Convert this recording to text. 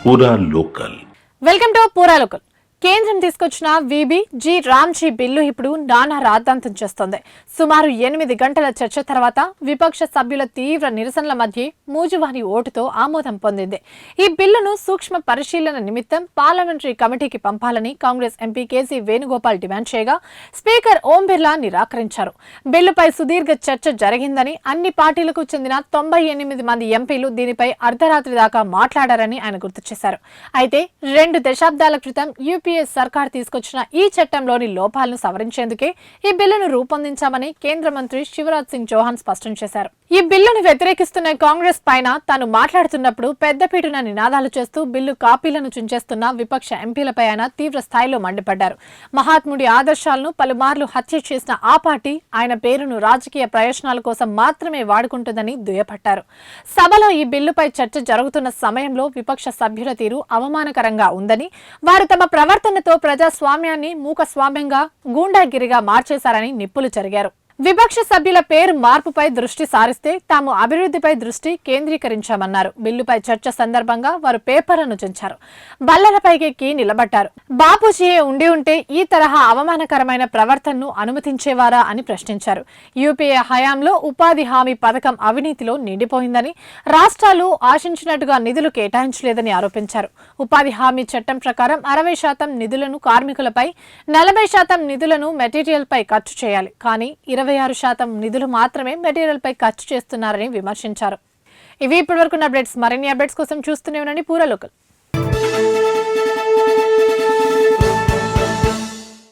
పూరా local. Welcome to పూరా local. కేంద్రం తీసుకొచ్చిన వీబీ జీ రామ్జీ బిల్లు ఇప్పుడు నానా రాద్ధాంతం చేస్తోంది. సుమారు 8 గంటల చర్చ తర్వాత విపక్ష సభ్యుల తీవ్ర నిరసనల మధ్య మూజువాని ఓటుతో ఆమోదం పొందింది. ఈ బిల్లును సూక్ష్మ పరిశీలన నిమిత్తం పార్లమెంటరీ కమిటీకి పంపాలని కాంగ్రెస్ ఎంపీ కేసీ వేణుగోపాల్ డిమాండ్ చేయగా స్పీకర్ ఓం బిర్లా నిరాకరించారు. బిల్లుపై సుదీర్ఘ చర్చ జరిగిందని, అన్ని పార్టీలకు చెందిన 98 మంది ఎంపీలు దీనిపై అర్ధరాత్రి దాకా మాట్లాడారని ఆయన గుర్తు చేశారు. అయితే 2 దశాబ్దాల క్రితం యూపీఏ సర్కార్ తీసుకొచ్చిన ఈ చట్టంలోని లోపాలను సవరించేందుకే ఈ బిల్లును రూపొందించామని కేంద్ర మంత్రి శివరాజ్ సింగ్ చౌహాన్ స్పష్టం చేశారు. ఈ బిల్లును వ్యతిరేకిస్తున్న కాంగ్రెస్ పైన తాను మాట్లాడుతున్నప్పుడు పెద్దపీటున నినాదాలు చేస్తూ బిల్లు కాపీలను చుంచేస్తున్న విపక్ష ఎంపీలపై ఆయన తీవ్ర స్థాయిలో మండిపడ్డారు. మహాత్ముడి ఆదర్శాలను పలుమార్లు హత్య చేసిన ఆ పార్టీ ఆయన పేరును రాజకీయ ప్రయోజనాల కోసం మాత్రమే వాడుకుంటుందని దుయ్యబట్టారు. సభలో ఈ బిల్లుపై చర్చ జరుగుతున్న సమయంలో విపక్ష సభ్యుల తీరు అవమానకరంగా ఉందని, వారు తమ ప్రవర్తనతో ప్రజాస్వామ్యాన్ని మూకస్వామ్యంగా గూండాగిరిగా మార్చేశారని నిప్పులు చెరిగారు. విపక్ష సభ్యుల పేరు మార్పుపై దృష్టి సారిస్తే తాము అభివృద్ధిపై దృష్టి కేంద్రీకరించామన్నారు. బిల్లుపై చర్చ సందర్భంగా వారు పేపర్లను చించారు. బల్లలపైకెక్కి నిలబడ్డారు. బాపూజీయే ఉండి ఉంటే ఈ తరహా అవమానకరమైన ప్రవర్తనను అనుమతించేవారా అని ప్రశ్నించారు. యూపీఏ హయాంలో ఉపాధి హామీ పథకం అవినీతిలో నిండిపోయిందని, రాష్ట్రాలు ఆశించినట్టుగా నిధులు కేటాయించలేదని ఆరోపించారు. ఉపాధి హామీ చట్టం ప్రకారం 60% నిధులను కార్మికులపై, 40% నిధులను మెటీరియల్ పై ఖర్చు చేయాలి. కానీ 26% నిధులు మాత్రమే మెటీరియల్ పై ఖర్చు చేస్తున్నారని విమర్శించారు. ఇవి ఇప్పటివరకు అప్డేట్స్. మరిన్ని అప్డేట్స్ కోసం చూస్తూనే ఉండండి పూరా లోకల్.